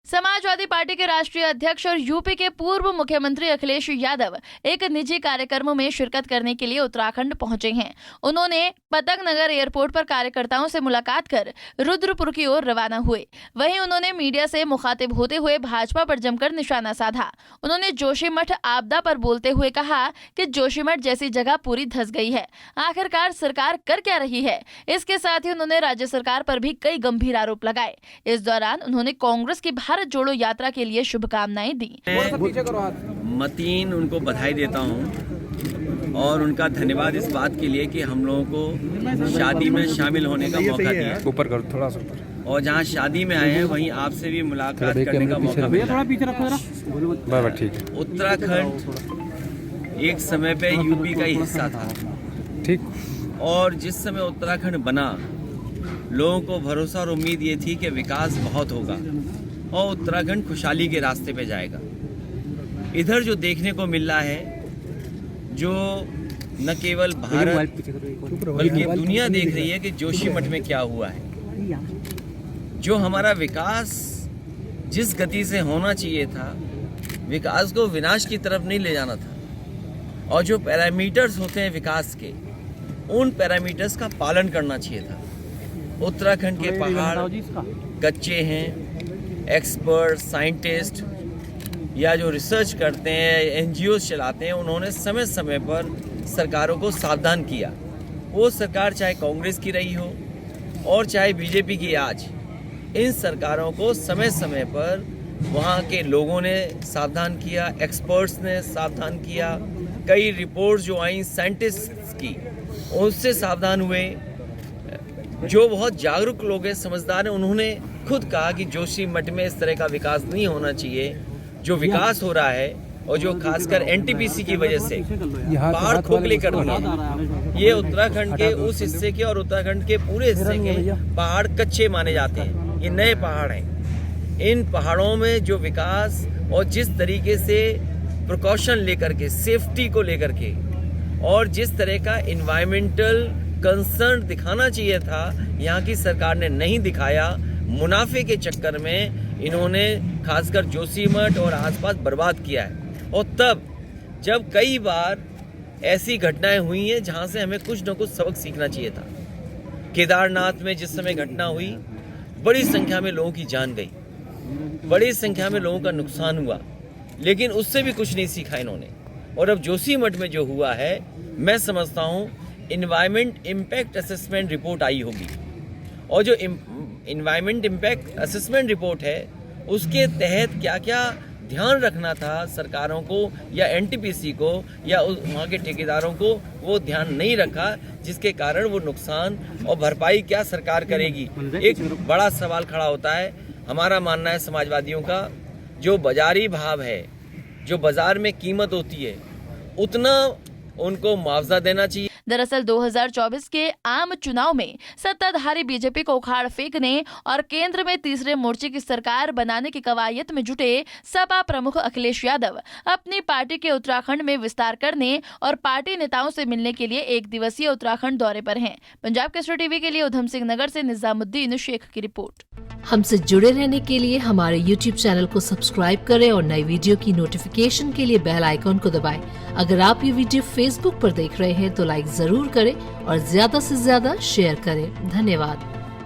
Samajwadi party के राष्ट्रीय अध्यक्ष और यूपी के पूर्व मुख्यमंत्री अखिलेश यादव एक निजी कार्यक्रम में शिरकत करने के लिए उत्तराखंड पहुंचे हैं। उन्होंने पतंगनगर एयरपोर्ट पर कार्यकर्ताओं से मुलाकात कर रुद्रपुर की ओर रवाना हुए। वहीं उन्होंने मीडिया से मुखातिब होते हुए भाजपा पर जमकर निशाना साधा। उन्होंने जोशीमठ आपदा पर बोलते हुए कहा कि जोशीमठ जैसी जगह पूरी धंस गई है, आखिरकार सरकार कर क्या रही है। इसके साथ ही उन्होंने राज्य सरकार पर भी कई गंभीर आरोप लगाए। इस दौरान उन्होंने कांग्रेस की भारत जोड़ो यात्रा के लिए शुभकामनाएं दी। मतीन उनको बधाई देता हूं और उनका धन्यवाद इस बात के लिए कि हम लोगों को शादी में शामिल होने का मौका दिया। ऊपर करो थोड़ा सा और जहां शादी में आए हैं वहीं आपसे भी मुलाकात करने का मौका मिला। ठीक है। उत्तराखंड एक समय पे यूपी का ही हिस्सा था, ठीक। और जिस समय उत्तराखंड बना लोगों को भरोसा और उम्मीद ये थी कि विकास बहुत होगा और उत्तराखंड खुशहाली के रास्ते पे जाएगा। इधर जो देखने को मिल रहा है, जो न केवल भारत बल्कि दुनिया देख रही है कि जोशीमठ में क्या हुआ है। जो हमारा विकास जिस गति से होना चाहिए था, विकास को विनाश की तरफ नहीं ले जाना था, और जो पैरामीटर्स होते हैं विकास के, उन पैरामीटर्स का पालन करना चाहिए था। उत्तराखंड के पहाड़ कच्चे हैं। एक्सपर्ट, साइंटिस्ट या जो रिसर्च करते हैं, एनजीओ चलाते हैं, उन्होंने समय समय पर सरकारों को सावधान किया। वो सरकार चाहे कांग्रेस की रही हो और चाहे बीजेपी की आज, इन सरकारों को समय समय पर वहाँ के लोगों ने सावधान किया, एक्सपर्ट्स ने सावधान किया। कई रिपोर्ट्स जो आई साइंटिस्ट की, उससे सावधान हुए। जो बहुत जागरूक लोग हैं, समझदार हैं, उन्होंने खुद कहा कि जोशीमठ में इस तरह का विकास नहीं होना चाहिए। जो विकास हो रहा है और जो खासकर एनटीपीसी की वजह से पहाड़ खोखले कर दिए, ये उत्तराखंड के उस हिस्से के और उत्तराखंड के पूरे हिस्से के पहाड़ कच्चे माने जाते हैं। ये नए पहाड़ हैं। इन पहाड़ों में जो विकास और जिस तरीके से प्रिकॉशन लेकर के, सेफ्टी को लेकर के, और जिस तरह का इन्वायरमेंटल कंसर्न दिखाना चाहिए था, यहाँ की सरकार ने नहीं दिखाया। मुनाफे के चक्कर में इन्होंने खासकर जोशीमठ और आसपास बर्बाद किया है। और तब जब कई बार ऐसी घटनाएं हुई हैं जहां से हमें कुछ न कुछ सबक सीखना चाहिए था। केदारनाथ में जिस समय घटना हुई, बड़ी संख्या में लोगों की जान गई, बड़ी संख्या में लोगों का नुकसान हुआ, लेकिन उससे भी कुछ नहीं सीखा इन्होंने। और अब जोशीमठ में जो हुआ है, मैं समझता हूँ इन्वायरमेंट इम्पैक्ट असेसमेंट रिपोर्ट आई होगी, और जो इन्वायरमेंट इम्पैक्ट असेसमेंट रिपोर्ट है, उसके तहत क्या क्या ध्यान रखना था सरकारों को या एनटीपीसी को या वहाँ के ठेकेदारों को, वो ध्यान नहीं रखा, जिसके कारण वो नुकसान और भरपाई क्या सरकार करेगी। एक बड़ा सवाल खड़ा होता है। हमारा मानना है समाजवादियों का, जो बाजारी भाव है, जो बाजार में कीमत होती है, उतना उनको मुआवजा देना चाहिए। दरअसल 2024 के आम चुनाव में सत्ताधारी बीजेपी को उखाड़ फेंकने और केंद्र में तीसरे मोर्चे की सरकार बनाने की कवायद में जुटे सपा प्रमुख अखिलेश यादव अपनी पार्टी के उत्तराखंड में विस्तार करने और पार्टी नेताओं से मिलने के लिए एक दिवसीय उत्तराखंड दौरे पर हैं। पंजाब केसरी टीवी के लिए उधम सिंह नगर से निजामुद्दीन शेख की रिपोर्ट। हमसे जुड़े रहने के लिए हमारे YouTube चैनल को सब्सक्राइब करें और नई वीडियो की नोटिफिकेशन के लिए बेल आइकॉन को दबाएं। अगर आप ये वीडियो Facebook पर देख रहे हैं तो लाइक जरूर करें और ज्यादा से ज्यादा शेयर करें। धन्यवाद।